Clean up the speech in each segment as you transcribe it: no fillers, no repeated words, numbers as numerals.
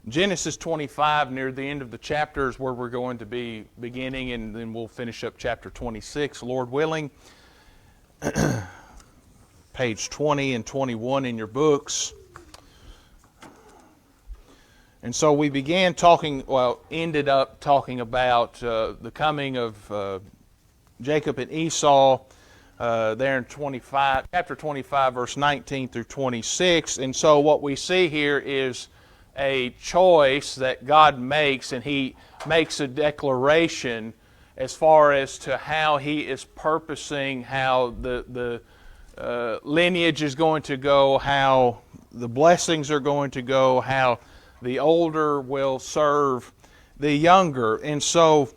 Genesis 25, near the end of the chapter, is where we're going to be beginning, and then we'll finish up chapter 26, Lord willing. Page 20 and 21 in your books. And so we began talking, ended up talking about the coming of Jacob and Esau there in chapter 25, verse 19 through 26. And so what we see here is a choice that God makes, and He makes a declaration as far as to how He is purposing how the lineage is going to go, how the blessings are going to go, how the older will serve the younger. And so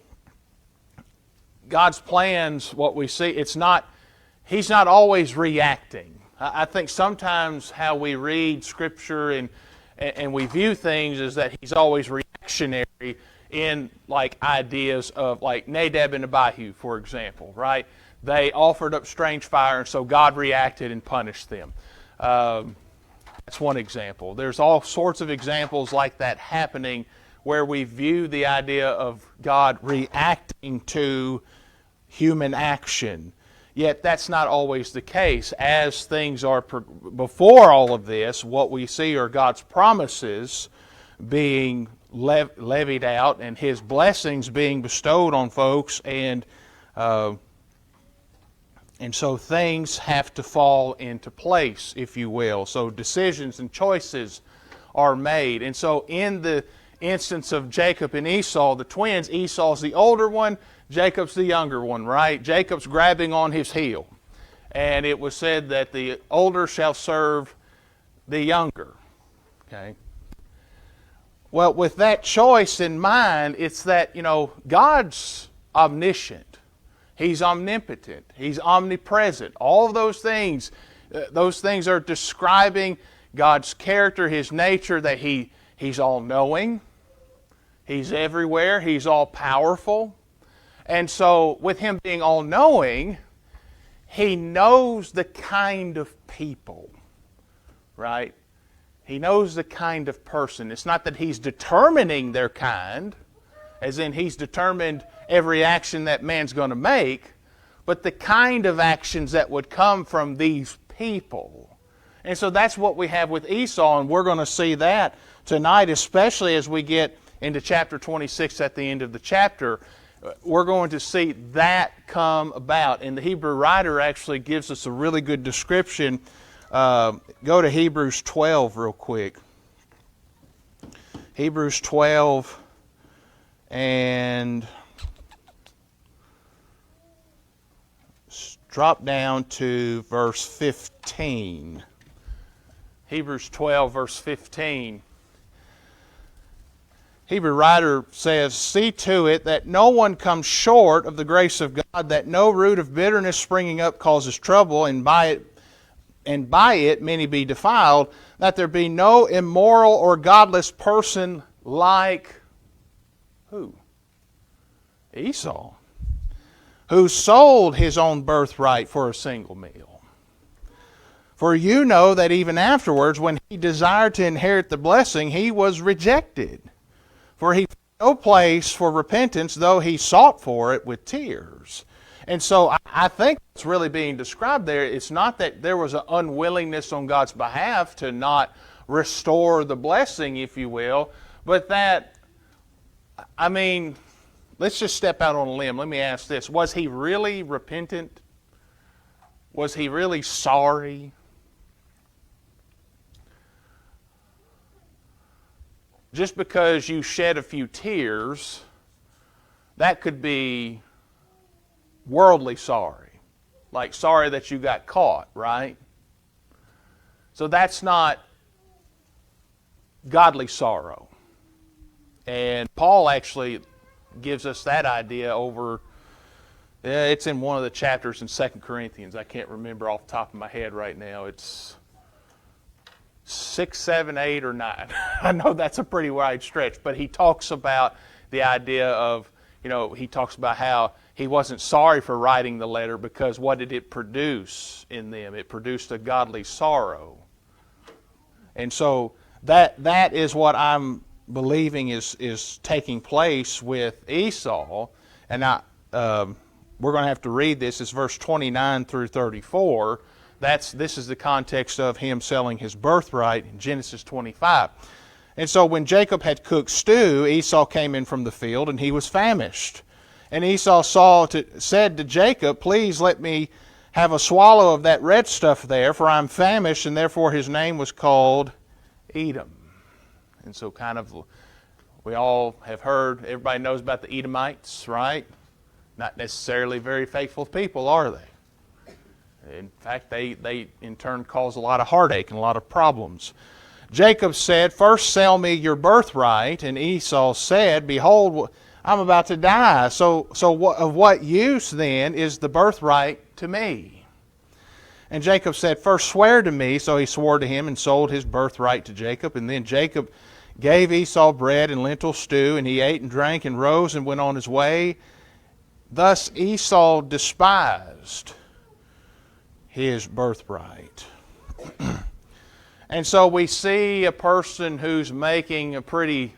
God's plans, what we see, He's not always reacting. I think sometimes how we read Scripture and we view things is that He's always reactionary in like ideas of like Nadab and Abihu, for example, right? They offered up strange fire, and so God reacted and punished them. That's one example. There's all sorts of examples like that happening where we view the idea of God reacting to human action. Yet that's not always the case. As things are before all of this, what we see are God's promises being levied out and His blessings being bestowed on folks, and so things have to fall into place, if you will. So decisions and choices are made. And so in the instance of Jacob and Esau, the twins, Esau's the older one, Jacob's the younger one, right? Jacob's grabbing on his heel. And it was said that the older shall serve the younger. Okay? Well, with that choice in mind, it's that, God's omniscient. He's omnipotent. He's omnipresent. All of those things are describing God's character, His nature, that He's all-knowing. He's everywhere. He's all-powerful. And so, with Him being all-knowing, He knows the kind of people, right? He knows the kind of person. It's not that He's determining their kind, as in He's determined every action that man's going to make, but the kind of actions that would come from these people. And so that's what we have with Esau, and we're going to see that tonight, especially as we get into chapter 26 at the end of the chapter. We're going to see that come about. And the Hebrew writer actually gives us a really good description. Go to Hebrews 12 real quick. Hebrews 12 and drop down to verse 15. Hebrews 12, verse 15. Hebrew writer says, "See to it that no one comes short of the grace of God, that no root of bitterness springing up causes trouble, and by it many be defiled, that there be no immoral or godless person like" who? Esau, "who sold his own birthright for a single meal. For you know that even afterwards, when he desired to inherit the blessing, he was rejected. For he found no place for repentance, though he sought for it with tears." And so I think what's really being described there, it's not that there was an unwillingness on God's behalf to not restore the blessing, if you will, but that, let's just step out on a limb. Let me ask this. Was he really repentant? Was he really sorry? Just because you shed a few tears, that could be worldly sorry. Like sorry that you got caught, right? So that's not godly sorrow. And Paul actually gives us that idea over, it's in one of the chapters in 2 Corinthians. I can't remember off the top of my head right now. It's 6, 7, 8, or 9. I know that's a pretty wide stretch, but he talks about the idea of, he talks about how he wasn't sorry for writing the letter because what did it produce in them? It produced a godly sorrow. And so that is what I'm believing is taking place with Esau, and we're going to have to read this. It's verse 29 through 34. This is the context of him selling his birthright in Genesis 25. And so when Jacob had cooked stew, Esau came in from the field, and he was famished. And Esau said to Jacob, "Please let me have a swallow of that red stuff there, for I'm famished," and therefore his name was called Edom. And so we all have heard, everybody knows about the Edomites, right? Not necessarily very faithful people, are they? In fact, they in turn cause a lot of heartache and a lot of problems. Jacob said, "First sell me your birthright." And Esau said, "Behold, I'm about to die. So of what use then is the birthright to me?" And Jacob said, "First swear to me." So he swore to him and sold his birthright to Jacob. And then Jacob gave Esau bread and lentil stew, and he ate and drank and rose and went on his way. Thus Esau despised his birthright. And so we see a person who's making a pretty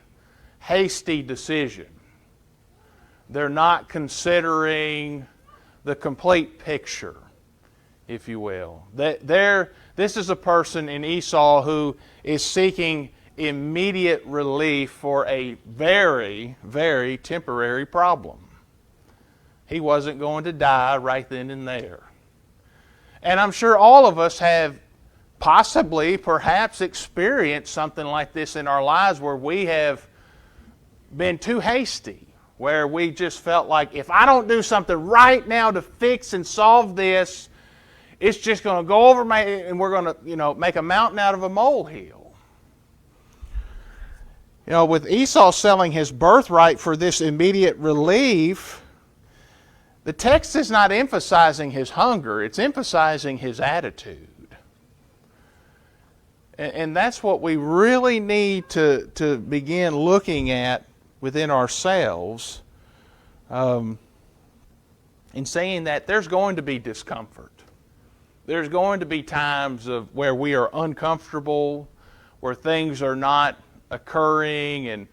hasty decision. They're not considering the complete picture, if you will. This is a person in Esau who is seeking immediate relief for a very, very temporary problem. He wasn't going to die right then and there. And I'm sure all of us have possibly, perhaps, experienced something like this in our lives where we have been too hasty, where we just felt like if I don't do something right now to fix and solve this, it's just going to go over and we're going to, make a mountain out of a molehill. With Esau selling his birthright for this immediate relief, the text is not emphasizing his hunger, it's emphasizing his attitude. And that's what we really need to begin looking at within ourselves, in saying that there's going to be discomfort. There's going to be times where we are uncomfortable, where things are not occurring, and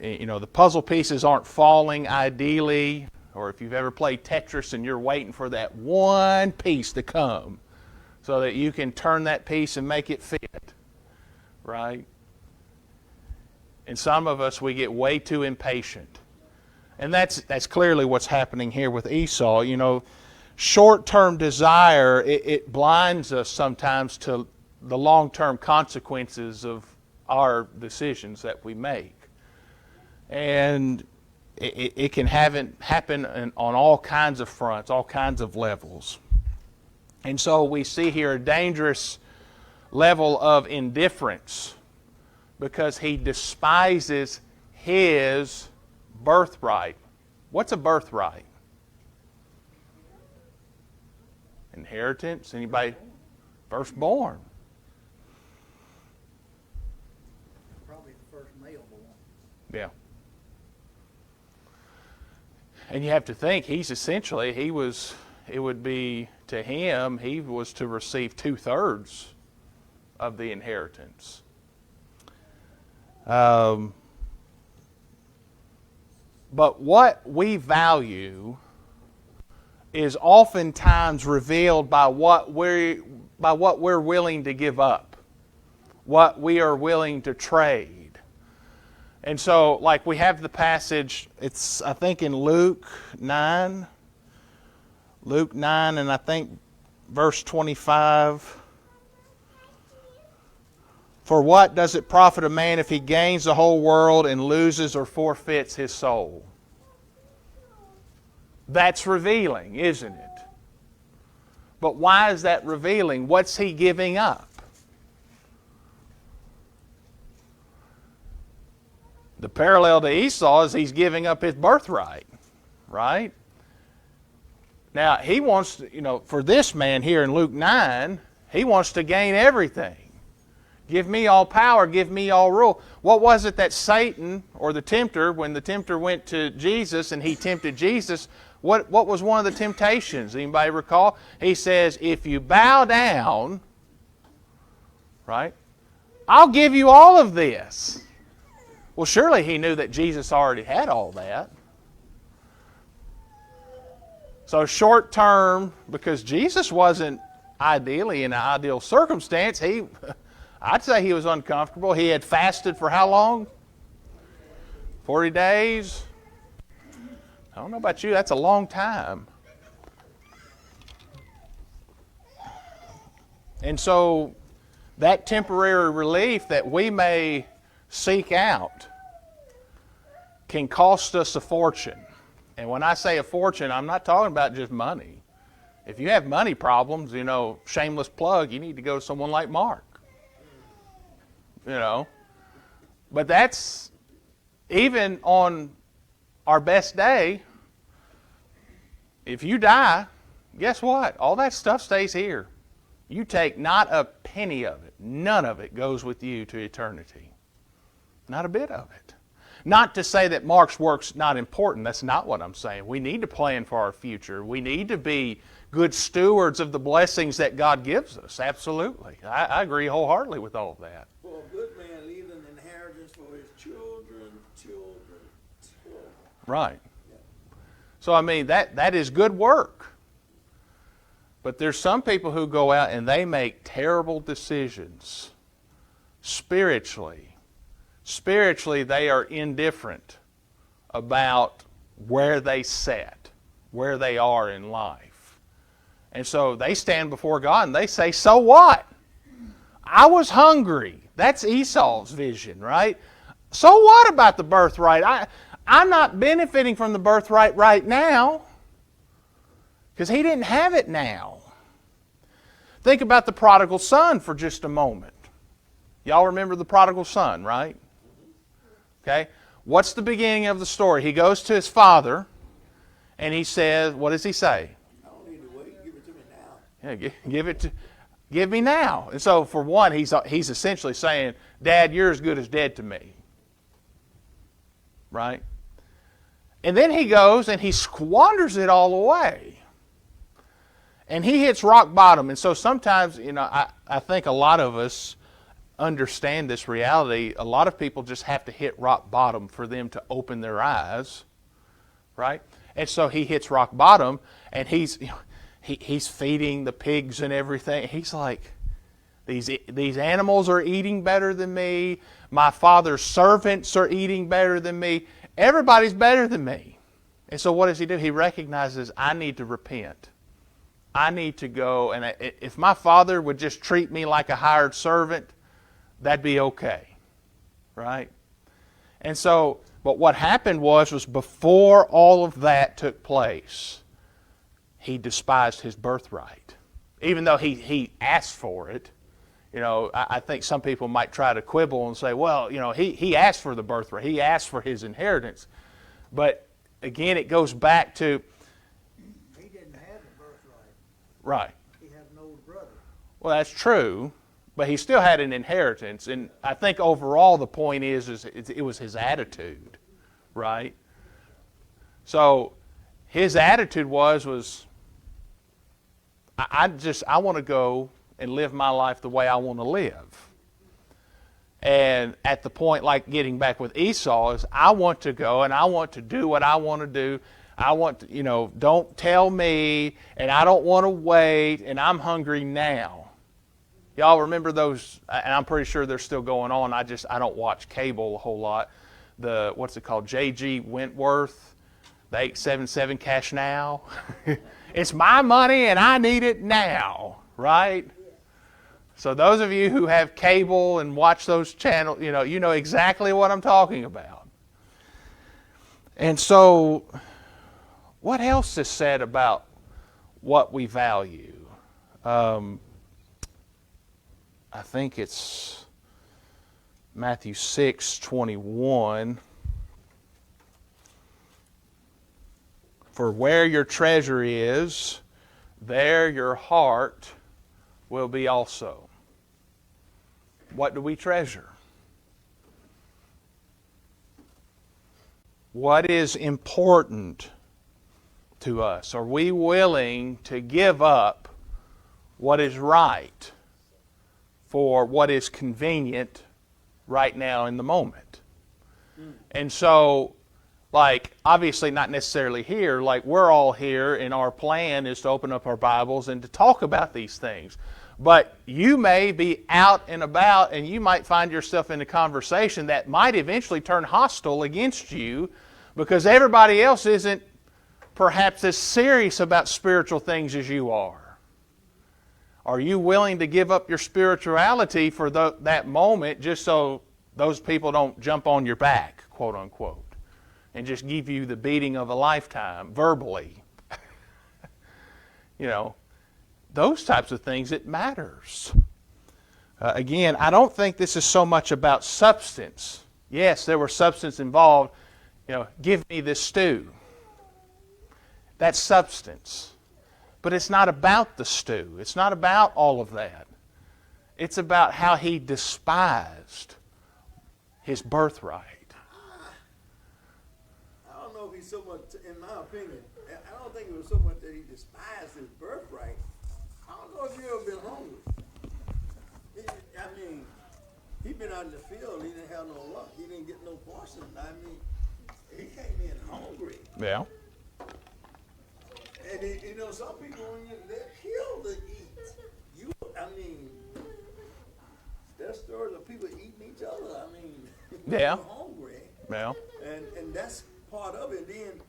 the puzzle pieces aren't falling ideally. Or if you've ever played Tetris and you're waiting for that one piece to come so that you can turn that piece and make it fit, right? And some of us, we get way too impatient. And that's clearly what's happening here with Esau. Short-term desire, it blinds us sometimes to the long-term consequences of our decisions that we make. And it can happen on all kinds of fronts, all kinds of levels. And so we see here a dangerous level of indifference because he despises his birthright. What's a birthright? Inheritance? Anybody? Firstborn. Probably the first male born. Yeah. And you have to think, it would be to him, he was to receive 2/3 of the inheritance. But what we value is oftentimes revealed by what we're willing to give up, what we are willing to trade. And so, like we have the passage, it's I think in Luke 9, and I think verse 25. "For what does it profit a man if he gains the whole world and loses or forfeits his soul?" That's revealing, isn't it? But why is that revealing? What's he giving up? The parallel to Esau is he's giving up his birthright, right? Now, he wants to, for this man here in Luke 9, he wants to gain everything. Give me all power, give me all rule. What was it that Satan, or the tempter, when the tempter went to Jesus and he tempted Jesus, what was one of the temptations? Anybody recall? He says, if you bow down, right, I'll give you all of this. Well, surely he knew that Jesus already had all that. So short term, because Jesus wasn't ideally in an ideal circumstance, I'd say he was uncomfortable. He had fasted for how long? 40 days? I don't know about you, that's a long time. And so that temporary relief that we may seek out can cost us a fortune. And when I say a fortune, I'm not talking about just money. If you have money problems, shameless plug, you need to go to someone like Mark. But that's, even on our best day, if you die, guess what? All that stuff stays here. You take not a penny of it. None of it goes with you to eternity. Not a bit of it. Not to say that Mark's work's not important. That's not what I'm saying. We need to plan for our future. We need to be good stewards of the blessings that God gives us. Absolutely. I agree wholeheartedly with all of that. For a good man leaves an inheritance for his children. Right. Yeah. So, that is good work. But there's some people who go out and they make terrible decisions spiritually. Spiritually, they are indifferent about where they sit, where they are in life. And so they stand before God and they say, so what? I was hungry. That's Esau's vision, right? So what about the birthright? I'm not benefiting from the birthright right now because he didn't have it now. Think about the prodigal son for just a moment. Y'all remember the prodigal son, right? Okay. What's the beginning of the story? He goes to his father and he says, what does he say? I don't need to wait. Give it to me now. Yeah, give me now. And so for one, he's essentially saying, Dad, you're as good as dead to me. Right? And then he goes and he squanders it all away. And he hits rock bottom. And so sometimes, I think a lot of us understand this reality. A lot of people just have to hit rock bottom for them to open their eyes. Right? And so he hits rock bottom and he's feeding the pigs and everything. He's like, these animals are eating better than me. My father's servants are eating better than me. Everybody's better than me. And so what does he do? He recognizes, I need to repent. I need to go, and if my father would just treat me like a hired servant, that'd be okay. Right? And so, but what happened was before all of that took place, he despised his birthright. Even though he asked for it. I think some people might try to quibble and say, well, he asked for the birthright. He asked for his inheritance. But again, it goes back to... He didn't have the birthright. Right. He had an older brother. Well, that's true. But he still had an inheritance. And I think overall the point is it was his attitude. Right? So his attitude was I want to go and live my life the way I want to live. And at the point, like getting back with Esau, is I want to go and I want to do what I want to do. I want to, don't tell me, and I don't want to wait, and I'm hungry now. Y'all remember those, and I'm pretty sure they're still going on. I don't watch cable a whole lot. What's it called? J.G. Wentworth, the 877 Cash Now. It's my money and I need it now, right? So those of you who have cable and watch those channels, you know exactly what I'm talking about. And so, what else is said about what we value? I think it's Matthew 6:21. For where your treasure is, there your heart will be also. What do we treasure? What is important to us? Are we willing to give up what is right for what is convenient right now in the moment? And so, like, obviously not necessarily here, like we're all here and our plan is to open up our Bibles and to talk about these things. But you may be out and about and you might find yourself in a conversation that might eventually turn hostile against you because everybody else isn't perhaps as serious about spiritual things as you are. Are you willing to give up your spirituality for that moment just so those people don't jump on your back, quote unquote, and just give you the beating of a lifetime verbally? You know, those types of things, it matters. Again, I don't think this is so much about substance. Yes, there was substance involved. You know, give me this stew. That's substance. But it's not about the stew. It's not about all of that. It's about how he despised his birthright. I don't know if he's so much, in my opinion, I don't think it was so much that he despised his birthright. I don't know if you ever been hungry. I mean, he been out in the field, he didn't have no luck, he didn't get no portion. I mean, he came in hungry. Yeah. And you know, some people, they're killed to eat. I mean, there's stories of people eating each other. I mean, Yeah. they're hungry. Yeah. And that's part of it. Then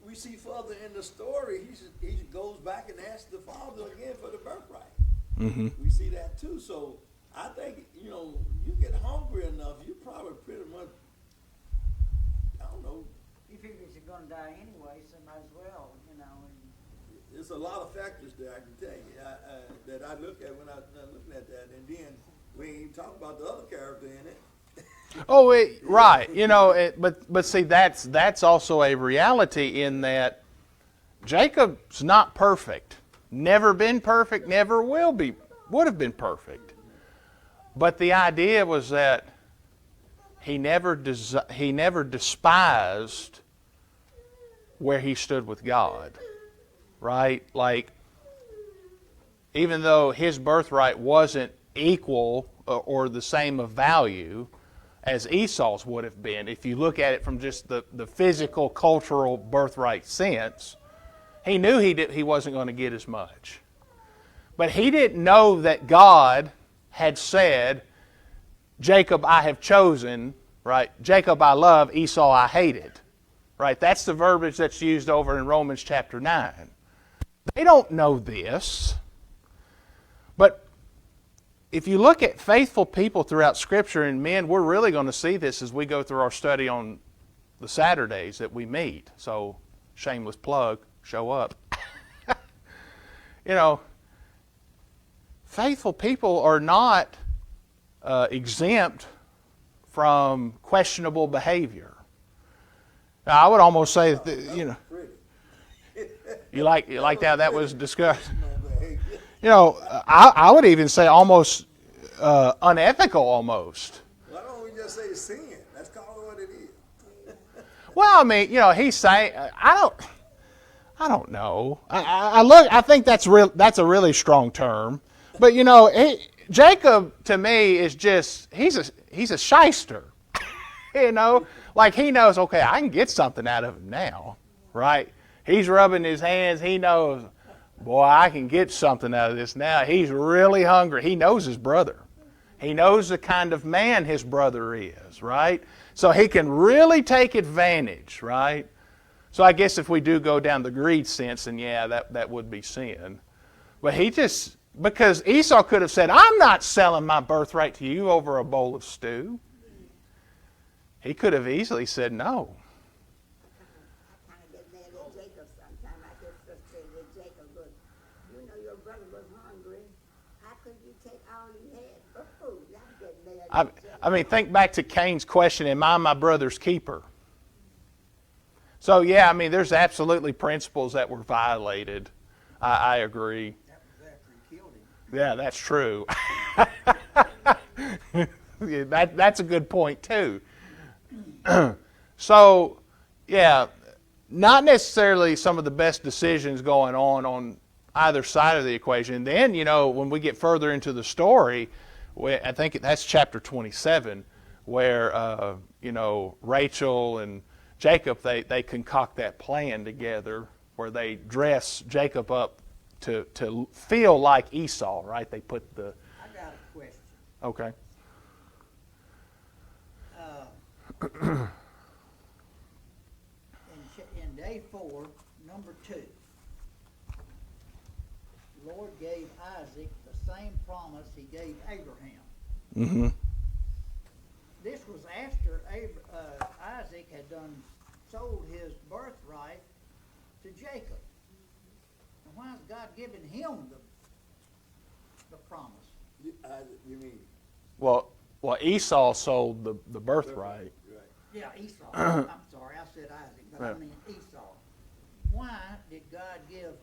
we see further in the story, he goes back and asks the father again for the birthright. Mm-hmm. We see that too. So I think, you know, you get hungry enough, you probably pretty much, I don't know, He figures you're gonna die anyway, so might as well, you know. there's a lot of factors there, I can tell you, that I look at when I'm looking at that. And then we ain't even talk about the other character in it. Oh, right. You know, but see, that's also a reality in that Jacob's not perfect. Never been perfect. Never will be. Would have been perfect. But the idea was that he never despised where he stood with God. Right? Like, even though his birthright wasn't equal or the same of value as Esau's would have been, if you look at it from just the physical, cultural birthright sense, he knew he wasn't going to get as much. But he didn't know that God had said, Jacob I have chosen, right? Jacob I love, Esau I hated. Right? That's the verbiage that's used over in Romans chapter 9. They don't know this. But if you look at faithful people throughout Scripture, and men, we're really going to see this as we go through our study on the Saturdays that we meet. So, shameless plug, show up. You know, faithful people are not exempt from questionable behavior. Now, I would almost say that, you know, you like how that was discussed. You know, I would even say almost unethical almost. Why don't we just say sin? Let's call it what it is. Well, I mean, you know, he's saying, I don't know. I think that's a really strong term. But you know, Jacob to me is just he's a shyster. You know, like he knows, okay, I can get something out of him now, right? He's rubbing his hands. He knows, boy, I can get something out of this now. He's really hungry. He knows his brother. He knows the kind of man his brother is, right? So he can really take advantage, right? So I guess if we do go down the greed sense, then yeah, that would be sin. But because Esau could have said, I'm not selling my birthright to you over a bowl of stew. He could have easily said no. I kind of get mad at Jacob sometimes. I get frustrated with Jacob. But you know your brother was hungry. How could you take all you had for food? I get mad at Jacob. I mean, think back to Cain's question, am I my brother's keeper? So, yeah, I mean, there's absolutely principles that were violated. I agree. That was after he killed him. Yeah, that's true. Yeah, that's a good point, too. So, yeah, not necessarily some of the best decisions going on either side of the equation. Then, you know, when we get further into the story, I think that's chapter 27, where Rachel and Jacob, they concoct that plan together where they dress Jacob up to feel like Esau, right? They put the... I got a question. Okay. In day 4, number 2, the Lord gave Isaac the same promise he gave Abraham. Mm-hmm. This was after Isaac had sold his birthright to Jacob. And why is God giving him the promise? You mean? Well, Esau sold the birthright. Right. Yeah, Esau. I'm sorry, I said Isaac, but I Yeah. mean Esau. Why did God give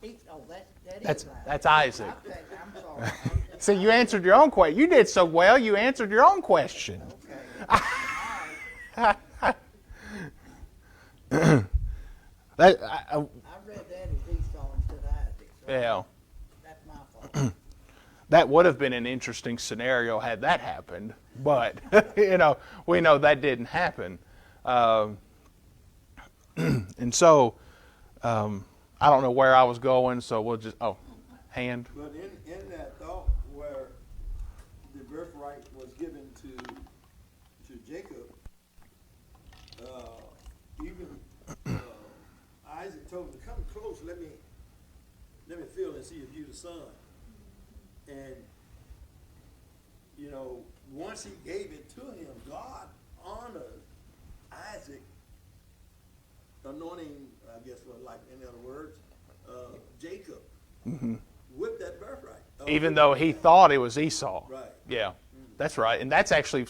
Esau? That's Isaac. Okay, I'm sorry. See, you answered your own question. You did so well, you answered your own question. Okay. That, I read that as Esau instead of Isaac. So yeah. That's my fault. That would have been an interesting scenario had that happened, but we know that didn't happen, and so I don't know where I was going, so we'll just hand. But in that thought where the birthright was given to Jacob, even Isaac told him, "Come close, let me feel and see if you the son." And once he gave it to him, God honored Isaac, anointing, I guess, in other words, Jacob with that birthright. Even though he thought it was Esau. Right. Yeah, that's right. And that's actually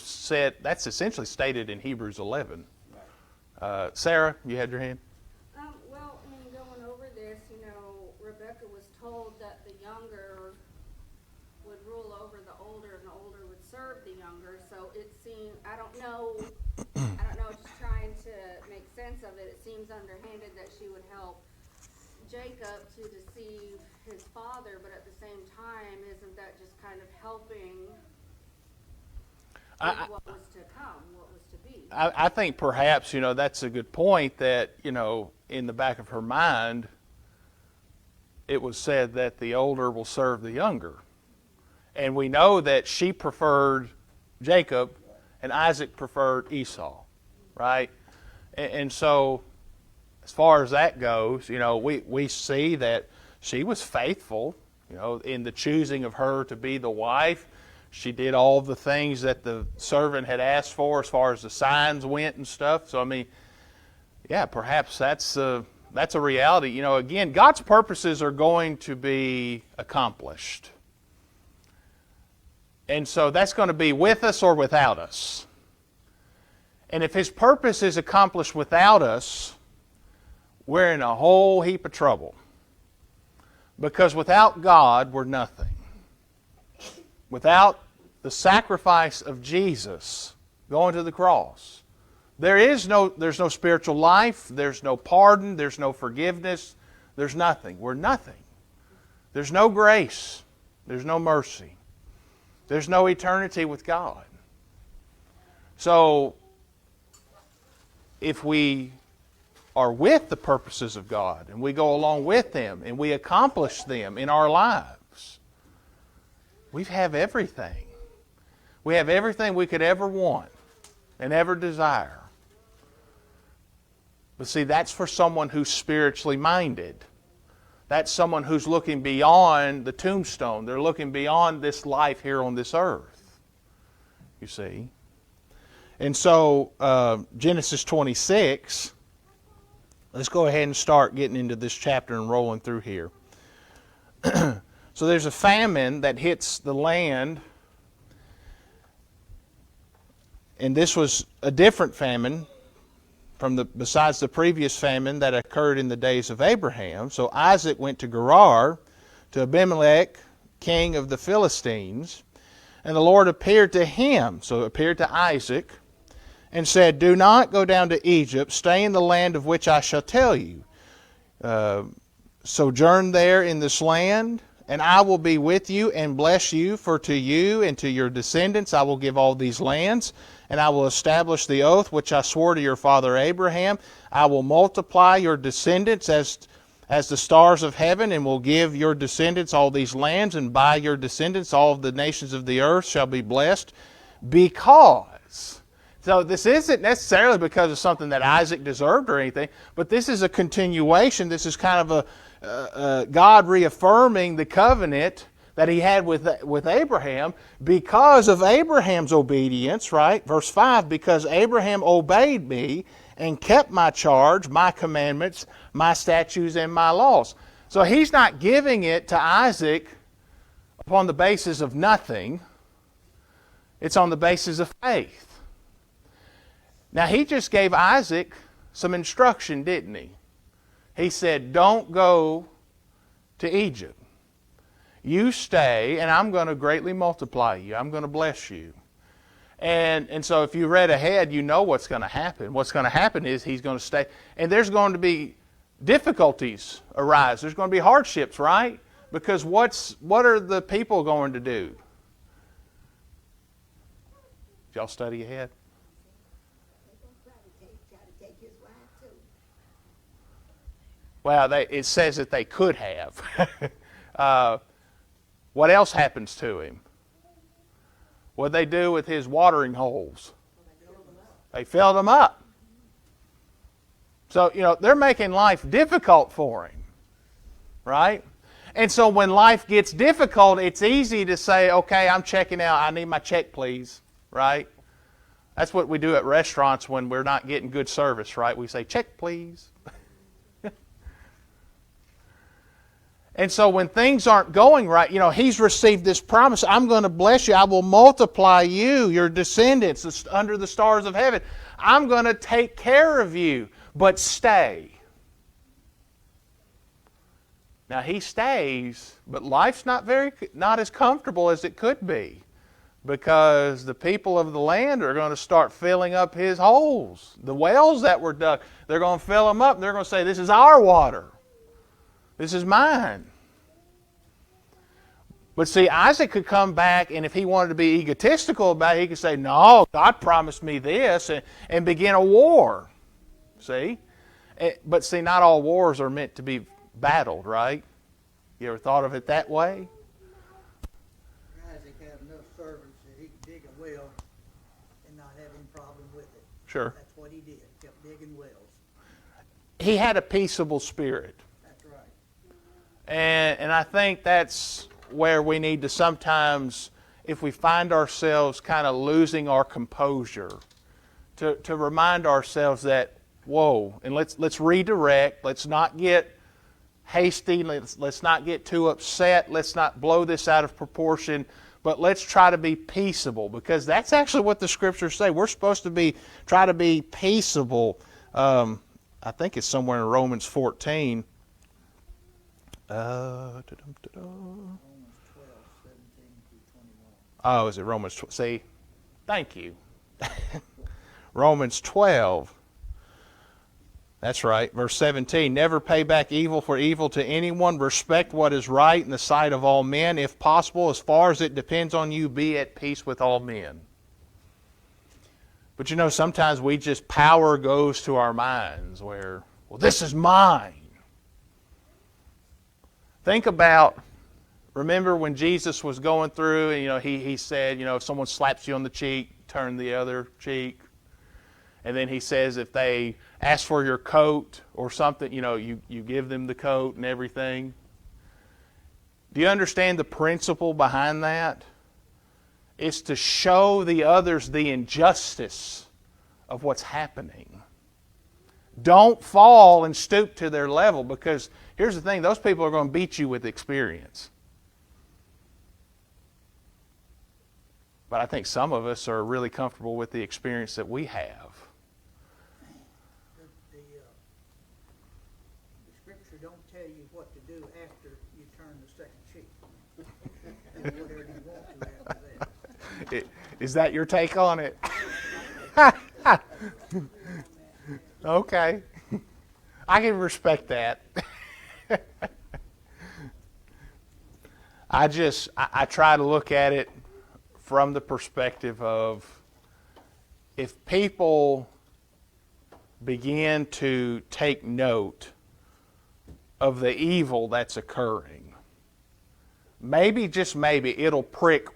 that's essentially stated in Hebrews 11. Right. Sarah, you had your hand? Well, in going over this, Rebecca was told that the younger would rule over the older and the older would serve the younger. So it seemed, I don't know, just trying to make sense of it. It seems underhanded that she would help Jacob to deceive his father, but at the same time, isn't that just kind of helping what was to come, what was to be? I think perhaps, that's a good point that, in the back of her mind, it was said that the older will serve the younger. And we know that she preferred Jacob and Isaac preferred Esau, right? And so, as far as that goes, we see that she was faithful, in the choosing of her to be the wife. She did all the things that the servant had asked for as far as the signs went and stuff. So, perhaps that's a reality. Again, God's purposes are going to be accomplished. And so that's going to be with us or without us. And if His purpose is accomplished without us, we're in a whole heap of trouble. Because without God, we're nothing. Without the sacrifice of Jesus going to the cross, there's no spiritual life, there's no pardon, there's no forgiveness, there's nothing. We're nothing. There's no grace, there's no mercy. There's no eternity with God. So, if we are with the purposes of God and we go along with them and we accomplish them in our lives, we have everything. We have everything we could ever want and ever desire. But see, that's for someone who's spiritually minded. That's someone who's looking beyond the tombstone. They're looking beyond this life here on this earth. You see? And so, Genesis 26, let's go ahead and start getting into this chapter and rolling through here. So there's a famine that hits the land. And this was a different famine besides the previous famine that occurred in the days of Abraham. So Isaac went to Gerar, to Abimelech, king of the Philistines, and the Lord appeared to him, so appeared to Isaac, and said, "Do not go down to Egypt, stay in the land of which I shall tell you. Sojourn there in this land, and I will be with you and bless you, for to you and to your descendants I will give all these lands, and I will establish the oath which I swore to your father Abraham. I will multiply your descendants as the stars of heaven, and will give your descendants all these lands, and by your descendants all of the nations of the earth shall be blessed. Because, so this isn't necessarily because of something that Isaac deserved or anything, but this is a continuation. This is kind of a God reaffirming the covenant that he had with Abraham because of Abraham's obedience, right? Verse 5, because Abraham obeyed me and kept my charge, my commandments, my statutes, and my laws. So he's not giving it to Isaac upon the basis of nothing. It's on the basis of faith. Now, he just gave Isaac some instruction, didn't he? He said, don't go to Egypt. You stay, and I'm going to greatly multiply you. I'm going to bless you. And so if you read ahead, you know what's going to happen. What's going to happen is he's going to stay. And there's going to be difficulties arise. There's going to be hardships, right? Because what are the people going to do? Did y'all study ahead? They're going to try to take his wife too. Well, it says that they could have. What else happens to him? What they do with his watering holes? They filled them up. So, they're making life difficult for him. Right? And so when life gets difficult, it's easy to say, okay, I'm checking out. I need my check, please. Right? That's what we do at restaurants when we're not getting good service, right? We say, check, please. And so when things aren't going right, he's received this promise. I'm going to bless you. I will multiply you, your descendants, under the stars of heaven. I'm going to take care of you, but stay. Now he stays, but life's not as comfortable as it could be, because the people of the land are going to start filling up his holes. The wells that were dug, they're going to fill them up, and they're going to say, this is our water. This is mine. But see, Isaac could come back, and if he wanted to be egotistical about it, he could say, no, God promised me this, and begin a war. See? But see, not all wars are meant to be battled, right? You ever thought of it that way? Isaac had enough servants that he could dig a well and not have any problem with it. Sure. That's what he did. Kept digging wells. He had a peaceable spirit. That's right. And I think that's where we need to sometimes, if we find ourselves kind of losing our composure, to remind ourselves that, whoa, and let's redirect. Let's not get hasty. Let's not get too upset. Let's not blow this out of proportion. But let's try to be peaceable, because that's actually what the Scriptures say. We're supposed to try to be peaceable. I think it's somewhere in Romans 14. Romans 12, 17 through 21. Oh, is it Romans 12? See, thank you. Romans 12. That's right. Verse 17. Never pay back evil for evil to anyone. Respect what is right in the sight of all men. If possible, as far as it depends on you, be at peace with all men. But sometimes power goes to our minds where, well, this is mine. Think about, remember when Jesus was going through, and he said, if someone slaps you on the cheek, turn the other cheek. And then he says if they ask for your coat or something, you give them the coat and everything. Do you understand the principle behind that? It's to show the others the injustice of what's happening. Don't fall and stoop to their level, because here's the thing, those people are going to beat you with experience. But I think some of us are really comfortable with the experience that we have. The Scripture don't tell you what to do after you turn the second cheek. Do whatever you want to after that. Is that your take on it? Okay. I can respect that. I try to look at it from the perspective of, if people begin to take note of the evil that's occurring, maybe, just maybe, it'll prick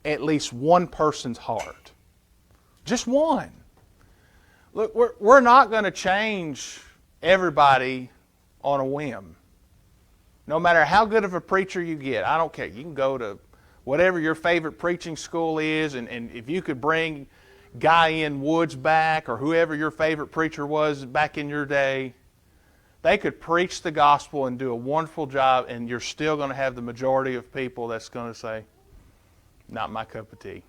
at least one person's heart. Just one. Look, we're not going to change everybody on a whim. No matter how good of a preacher you get, I don't care. You can go to whatever your favorite preaching school is, and if you could bring Guy N. Woods back, or whoever your favorite preacher was back in your day, they could preach the gospel and do a wonderful job, and you're still going to have the majority of people that's going to say, not my cup of tea.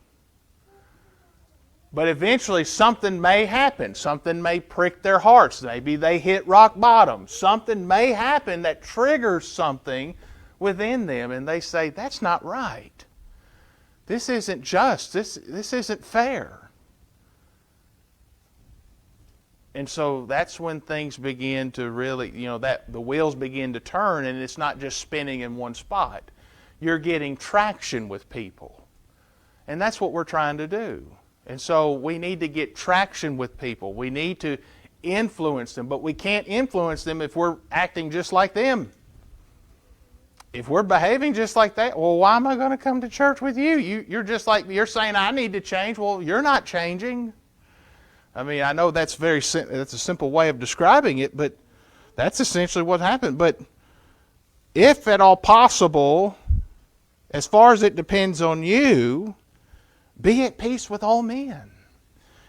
But eventually something may happen. Something may prick their hearts. Maybe they hit rock bottom. Something may happen that triggers something within them, and they say, that's not right. This isn't just. This isn't fair. And so that's when things begin to really, that the wheels begin to turn, and it's not just spinning in one spot. You're getting traction with people. And that's what we're trying to do. And so we need to get traction with people. We need to influence them, but we can't influence them if we're acting just like them. If we're behaving just like that, well, why am I going to come to church with you? You're just like, you're saying I need to change. Well, you're not changing. I mean, I know that's a simple way of describing it, but that's essentially what happened. But if at all possible, as far as it depends on you, be at peace with all men.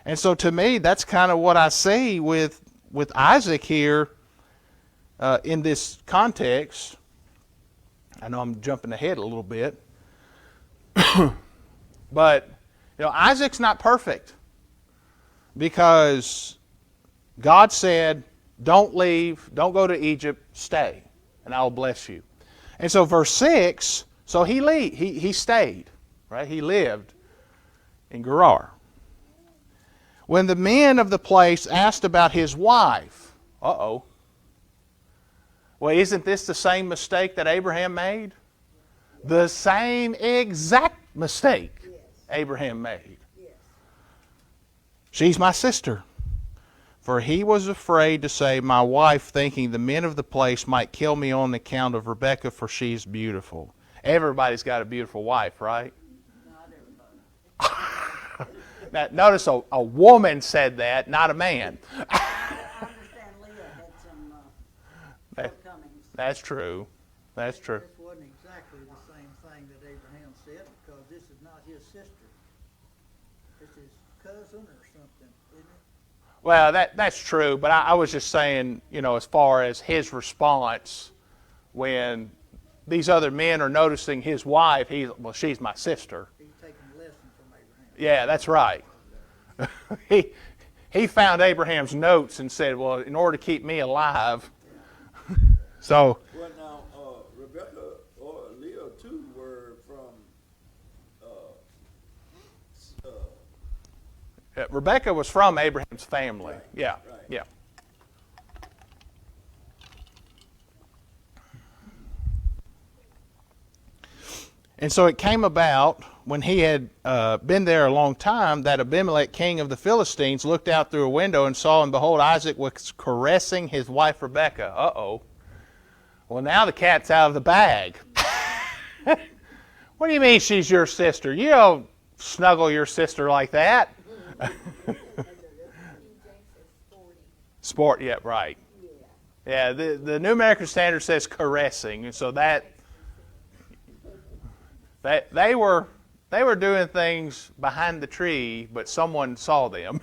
And so to me, that's kind of what I see with Isaac here in this context. I know I'm jumping ahead a little bit. But, Isaac's not perfect. Because God said, don't leave, don't go to Egypt, stay, and I'll bless you. And so verse 6, so he stayed, right? He lived in Gerar. When the men of the place asked about his wife, well, isn't this the same mistake that Abraham made? The same exact mistake Abraham made. She's my sister. For he was afraid to say, my wife, thinking the men of the place might kill me on account of Rebekah, for she's beautiful. Everybody's got a beautiful wife, right? Not everybody. Now, notice a woman said that, not a man. I understand Leah had some shortcomings. That's true. That's true. This wasn't exactly the same thing that Abraham said, because this is not his sister. It's his cousin or something, isn't it? Well, that's true, but I was just saying, as far as his response when these other men are noticing his wife, she's my sister. He's taking a lesson from Abraham. Yeah, that's right. He found Abraham's notes and said, well, in order to keep me alive. So. Well, now, Rebecca or Leah, too, were from Rebecca was from Abraham's family. Right, Yeah, right. yeah. And so it came about, when he had been there a long time, that Abimelech, king of the Philistines, looked out through a window and saw, and behold, Isaac was caressing his wife Rebekah. Uh-oh. Well, now the cat's out of the bag. What do you mean she's your sister? You don't snuggle your sister like that. Sport, yeah, right. Yeah, the New American Standard says caressing, and so that they were doing things behind the tree, but someone saw them,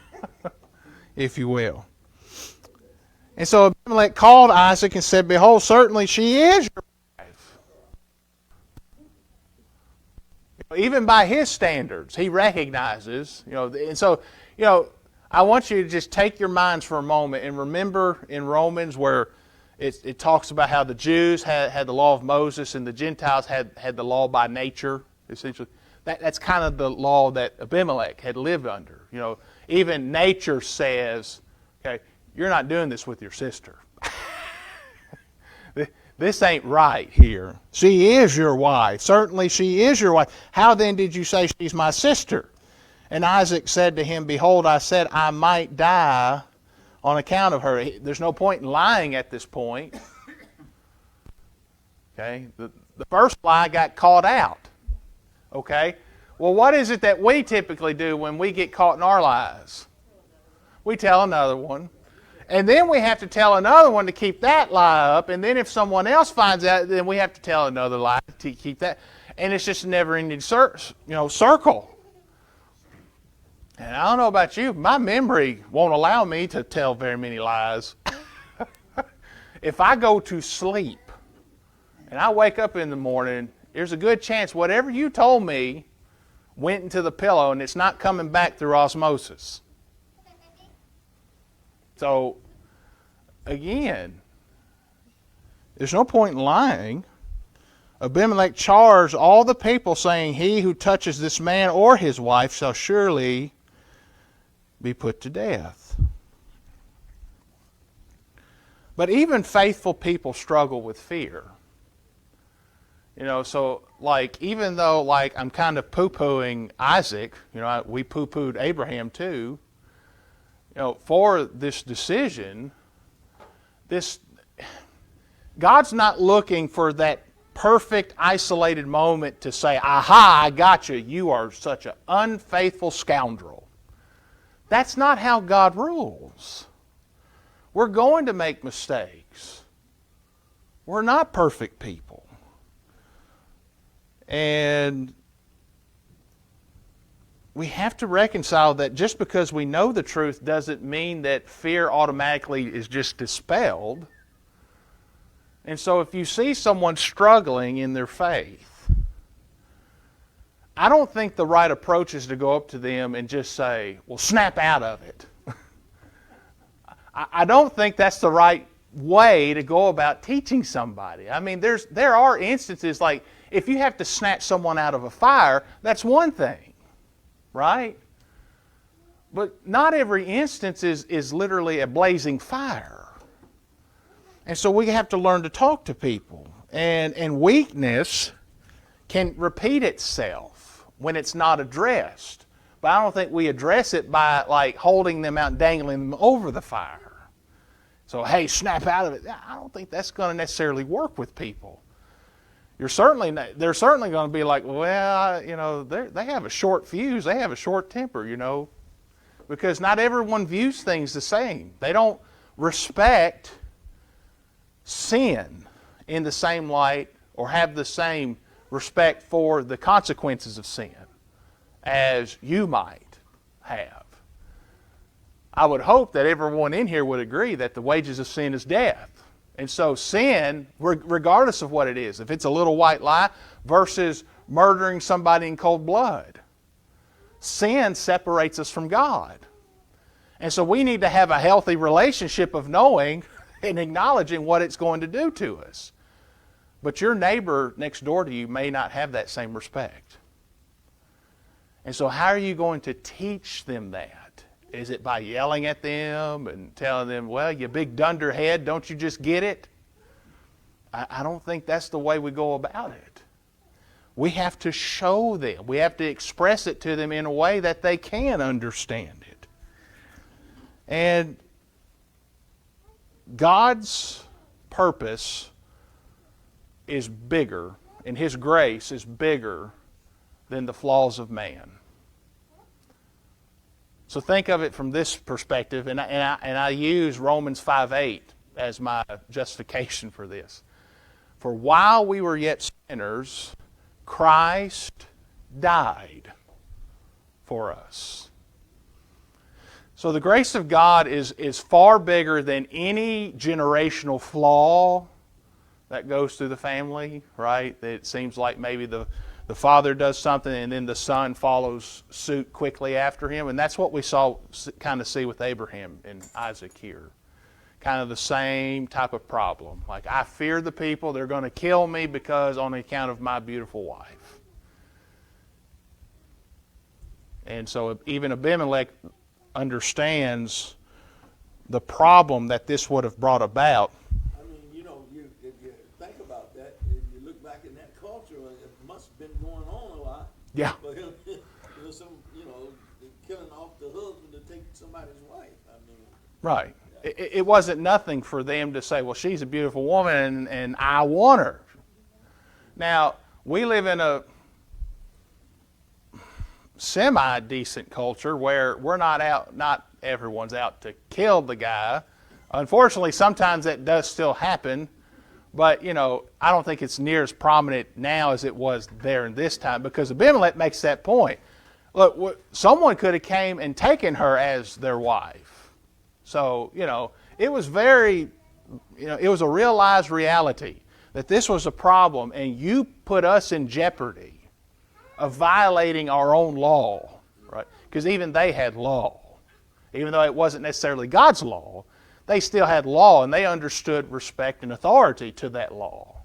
if you will. And so Abimelech called Isaac and said, behold, certainly she is your wife. Even by his standards, he recognizes, and so, I want you to just take your minds for a moment and remember in Romans where it talks about how the Jews had the law of Moses and the Gentiles had the law by nature, essentially. That's kind of the law that Abimelech had lived under. Even nature says, okay, you're not doing this with your sister. This ain't right here. She is your wife. Certainly she is your wife. How then did you say she's my sister? And Isaac said to him, Behold, I said I might die on account of her. There's no point in lying at this point. Okay? The first lie got caught out. Okay? Well, what is it that we typically do when we get caught in our lies? We tell another one. And then we have to tell another one to keep that lie up. And then if someone else finds out, then we have to tell another lie to keep that. And it's just a never-ending circle. And I don't know about you, my memory won't allow me to tell very many lies. If I go to sleep and I wake up in the morning, there's a good chance whatever you told me went into the pillow and it's not coming back through osmosis. So, again, there's no point in lying. Abimelech charged all the people, saying, He who touches this man or his wife shall surely be put to death. But even faithful people struggle with fear. So even though I'm kind of poo-pooing Isaac, we poo-pooed Abraham too, for this decision, God's not looking for that perfect isolated moment to say, aha, I got you, you are such an unfaithful scoundrel. That's not how God rules. We're going to make mistakes. We're not perfect people. And we have to reconcile that just because we know the truth doesn't mean that fear automatically is just dispelled. And so if you see someone struggling in their faith, I don't think the right approach is to go up to them and just say, well, snap out of it. I don't think that's the right way to go about teaching somebody. I mean, there are instances like if you have to snatch someone out of a fire, that's one thing, right? But not every instance is literally a blazing fire. And so we have to learn to talk to people. And weakness can repeat itself when it's not addressed. But I don't think we address it by holding them out and dangling them over the fire. So, hey, snap out of it. I don't think that's going to necessarily work with people. They're certainly going to be like, well, they have a short fuse. They have a short temper, because not everyone views things the same. They don't respect sin in the same light or have the same respect for the consequences of sin as you might have. I would hope that everyone in here would agree that the wages of sin is death. And so sin, regardless of what it is, if it's a little white lie versus murdering somebody in cold blood, sin separates us from God. And so we need to have a healthy relationship of knowing and acknowledging what it's going to do to us. But your neighbor next door to you may not have that same respect. And so how are you going to teach them that? Is it by yelling at them and telling them, well, you big dunderhead, don't you just get it? I don't think that's the way we go about it. We have to show them. We have to express it to them in a way that they can understand it. And God's purpose is bigger, and His grace is bigger than the flaws of man. So think of it from this perspective, and I use Romans 5:8 as my justification for this. For while we were yet sinners, Christ died for us. So the grace of God is far bigger than any generational flaw that goes through the family, right? It seems like maybe the father does something and then the son follows suit quickly after him. And that's what we kind of see with Abraham and Isaac here. Kind of the same type of problem. Like, I fear the people, they're going to kill me because on account of my beautiful wife. And so even Abimelech understands the problem that this would have brought about. I mean, if you think about that, if you look back in that culture, it must have been going on a lot. Yeah. But some, I mean, Right. It wasn't nothing for them to say, well, she's a beautiful woman and I want her. Now, we live in a semi-decent culture where we're not everyone's out to kill the guy. Unfortunately, sometimes that does still happen, but, I don't think it's near as prominent now as it was there in this time, because Abimelech makes that point. Look, someone could have came and taken her as their wife. So, it was it was a realized reality that this was a problem, and you put us in jeopardy of violating our own law, right? Because even they had law. Even though it wasn't necessarily God's law, they still had law, and they understood respect and authority to that law.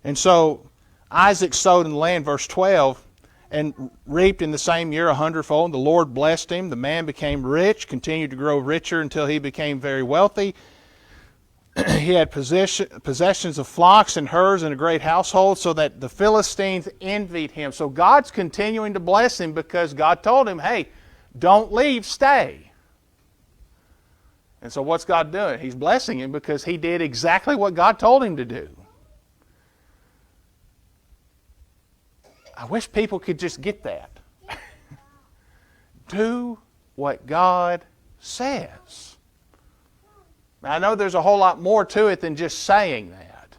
And so Isaac sowed in the land, verse 12, and reaped in the same year 100-fold. The Lord blessed him. The man became rich, continued to grow richer until he became very wealthy. He had possessions of flocks and herds and a great household, so that the Philistines envied him. So God's continuing to bless him because God told him, hey, don't leave, stay. And so what's God doing? He's blessing him because he did exactly what God told him to do. I wish people could just get that. Do what God says. Now, I know there's a whole lot more to it than just saying that.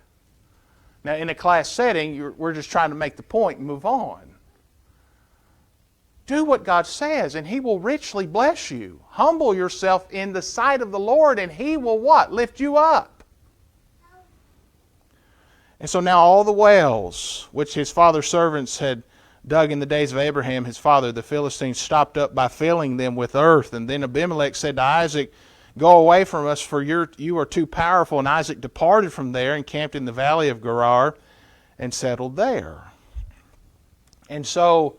Now, in a class setting, we're just trying to make the point and move on. Do what God says, and He will richly bless you. Humble yourself in the sight of the Lord, and He will what? Lift you up. And so now all the wells which his father's servants had dug in the days of Abraham, his father, the Philistines, stopped up by filling them with earth. And then Abimelech said to Isaac, go away from us, for you are too powerful. And Isaac departed from there and camped in the valley of Gerar and settled there. And so,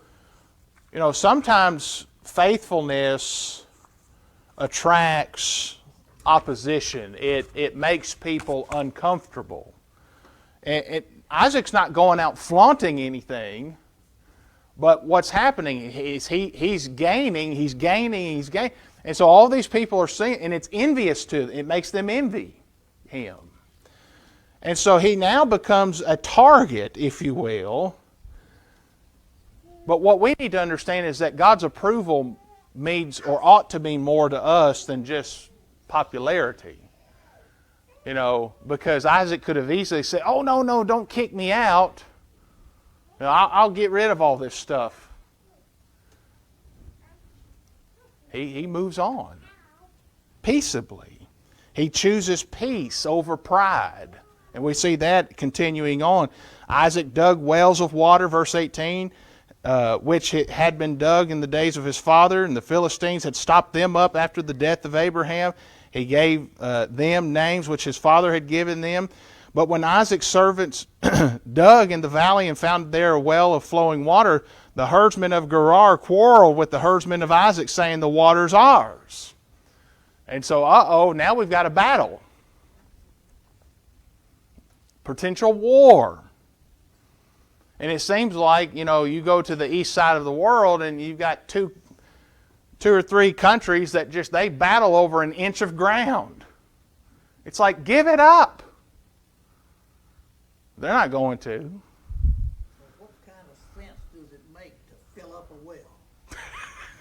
sometimes faithfulness attracts opposition. It makes people uncomfortable. Isaac's not going out flaunting anything, but what's happening is he's gaining. And so all these people are seeing, and it's envious to them. It makes them envy him. And so he now becomes a target, if you will. But what we need to understand is that God's approval means, or ought to mean, more to us than just popularity. Because Isaac could have easily said, oh, no, don't kick me out. I'll get rid of all this stuff. He moves on peaceably. He chooses peace over pride. And we see that continuing on. Isaac dug wells of water, verse 18, which had been dug in the days of his father, and the Philistines had stopped them up after the death of Abraham. He gave them names which his father had given them. But when Isaac's servants dug in the valley and found there a well of flowing water, the herdsmen of Gerar quarreled with the herdsmen of Isaac, saying, the water's ours. And so, now we've got a battle. Potential war. And it seems like, you go to the east side of the world and you've got two or three countries that they battle over an inch of ground. It's like, give it up. They're not going to. What kind of sense does it make to fill up a well?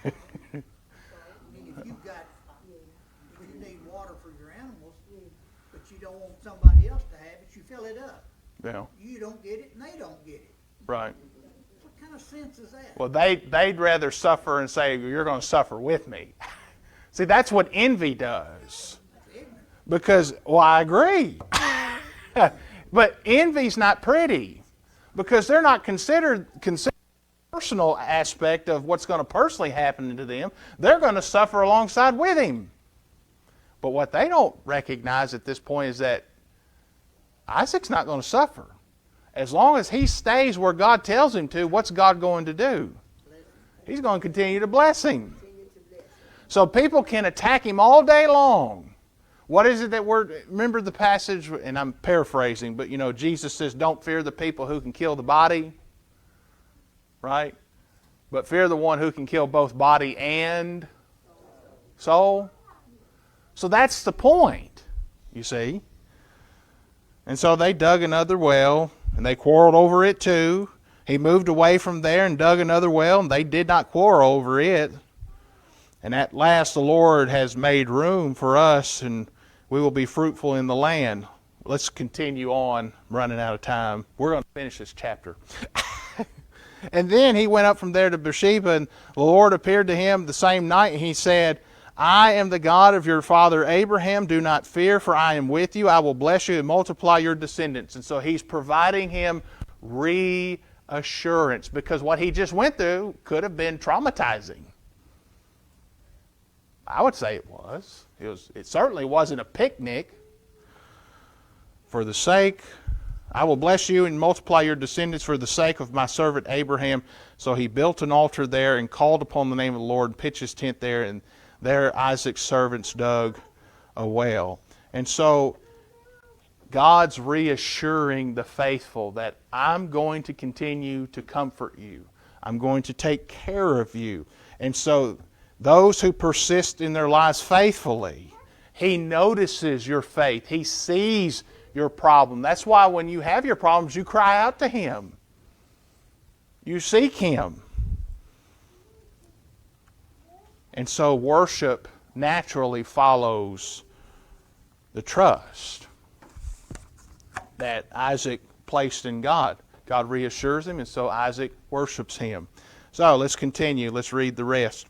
If you need water for your animals, but you don't want somebody else to have it, you fill it up. Yeah. You don't get it, and they don't get it. Right. What kind of sense is that? Well, they'd rather suffer and say, you're going to suffer with me. See, that's what envy does. Because, I agree. But envy's not pretty. Because they're not considered the personal aspect of what's going to personally happen to them. They're going to suffer alongside with him. But what they don't recognize at this point is that Isaac's not going to suffer. As long as he stays where God tells him to, what's God going to do? He's going to continue to bless him. So people can attack him all day long. What is it that remember the passage, and I'm paraphrasing, but Jesus says, don't fear the people who can kill the body, right? But fear the one who can kill both body and So that's the point, you see. And so they dug another well, and they quarreled over it too. He moved away from there and dug another well, and they did not quarrel over it. And at last the Lord has made room for us, and we will be fruitful in the land. Let's continue on. I'm running out of time. We're going to finish this chapter. And then he went up from there to Beersheba, and the Lord appeared to him the same night, and he said, I am the God of your father Abraham. Do not fear, for I am with you. I will bless you and multiply your descendants. And so he's providing him reassurance, because what he just went through could have been traumatizing. I would say it was. It certainly wasn't a picnic. For the sake, I will bless you and multiply your descendants for the sake of my servant Abraham. So he built an altar there and called upon the name of the Lord and pitched his tent there. And there Isaac's servants dug a well. And so God's reassuring the faithful that I'm going to continue to comfort you. I'm going to take care of you. And so those who persist in their lives faithfully, He notices your faith. He sees your problem. That's why when you have your problems, you cry out to Him. You seek Him. And so worship naturally follows the trust that Isaac placed in God. God reassures him, and so Isaac worships Him. So let's continue. Let's read the rest.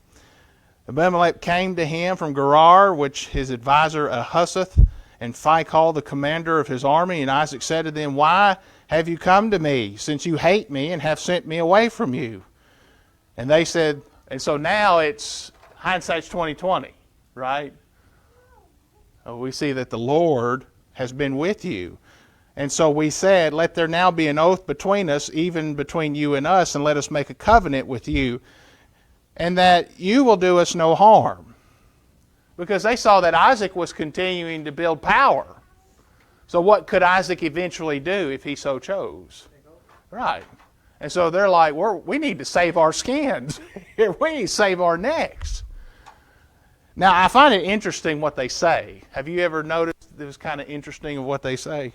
Abimelech came to him from Gerar, which his advisor Ahuzzath, and Phicol, the commander of his army. And Isaac said to them, Why have you come to me, since you hate me and have sent me away from you? And they said, and so now it's hindsight's 20/20, right? We see that the Lord has been with you. And so we said, let there now be an oath between us, even between you and us, and let us make a covenant with you, and that you will do us no harm. Because they saw that Isaac was continuing to build power. So what could Isaac eventually do if he so chose? Right. And so they're like, we need to save our skins. We need to save our necks. Now, I find it interesting what they say. Have you ever noticed it was kind of interesting of what they say?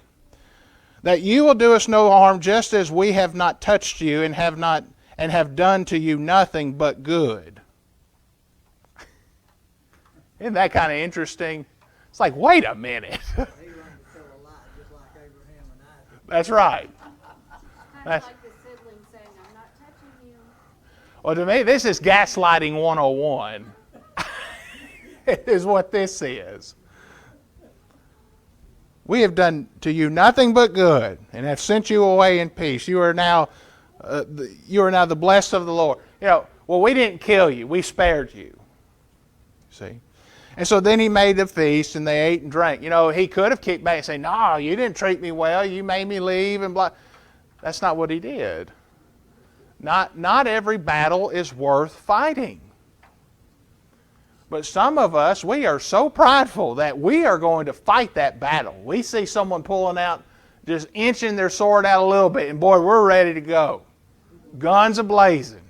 That you will do us no harm, just as we have not touched you and have done to you nothing but good. Isn't that kind of interesting? It's like, wait a minute. He learned to tell a lie, just like Abraham and Isaac. That's right. Kind of like the sibling saying, I'm not touching you. Well, to me, this is gaslighting 101. Is what this is. We have done to you nothing but good, and have sent you away in peace. You are now the blessed of the Lord. Well, we didn't kill you; we spared you. See, and so then he made a feast, and they ate and drank. He could have kicked back and said, "No, you didn't treat me well. You made me leave," and blah. That's not what he did. Not every battle is worth fighting. But some of us, we are so prideful that we are going to fight that battle. We see someone pulling out, just inching their sword out a little bit, and boy, we're ready to go. Guns a-blazing.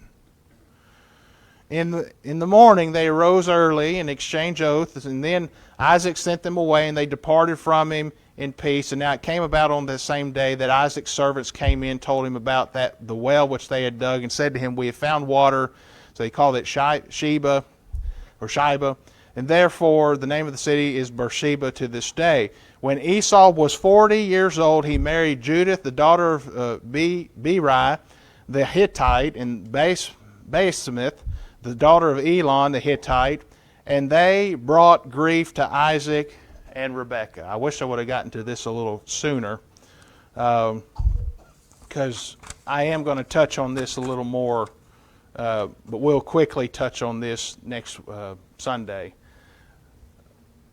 In the morning they arose early and exchanged oaths, and then Isaac sent them away, and they departed from him in peace. And now it came about on the same day that Isaac's servants came in, told him about the well which they had dug, and said to him, We have found water. So he called it Sheba, and therefore the name of the city is Beersheba to this day. When Esau was 40 years old, he married Judith, the daughter of Beri, the Hittite, and Basemith, the daughter of Elon, the Hittite, and they brought grief to Isaac and Rebekah. I wish I would have gotten to this a little sooner, because I am going to touch on this a little more. But we'll quickly touch on this next Sunday.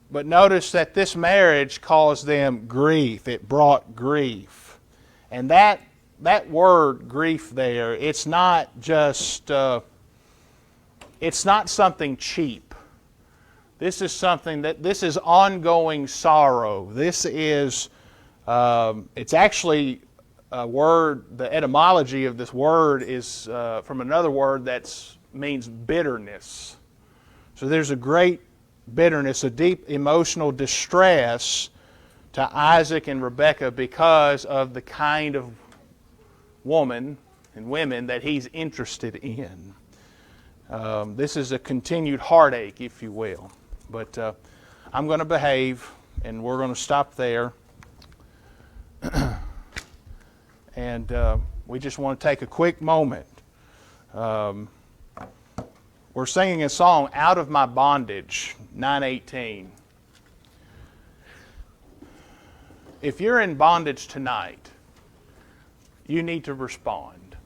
But notice that this marriage caused them grief. It brought grief. And that word grief there, it's not just, it's not something cheap. This is something this is ongoing sorrow. This is, it's actually a word, the etymology of this word is from another word that means bitterness. So there's a great bitterness, a deep emotional distress to Isaac and Rebekah because of the kind of woman and women that he's interested in. This is a continued heartache, if you will. But I'm going to behave, and we're going to stop there. And we just want to take a quick moment. We're singing a song, Out of My Bondage, 918. If you're in bondage tonight, you need to respond.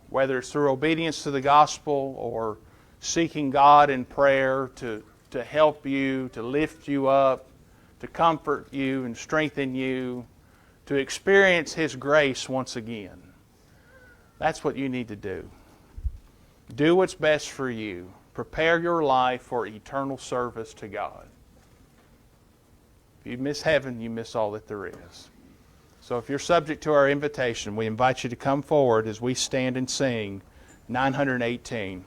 Whether it's through obedience to the gospel or seeking God in prayer to help you, to lift you up, to comfort you and strengthen you, to experience His grace once again. That's what you need to do. Do what's best for you. Prepare your life for eternal service to God. If you miss heaven, you miss all that there is. So if you're subject to our invitation, we invite you to come forward as we stand and sing 918.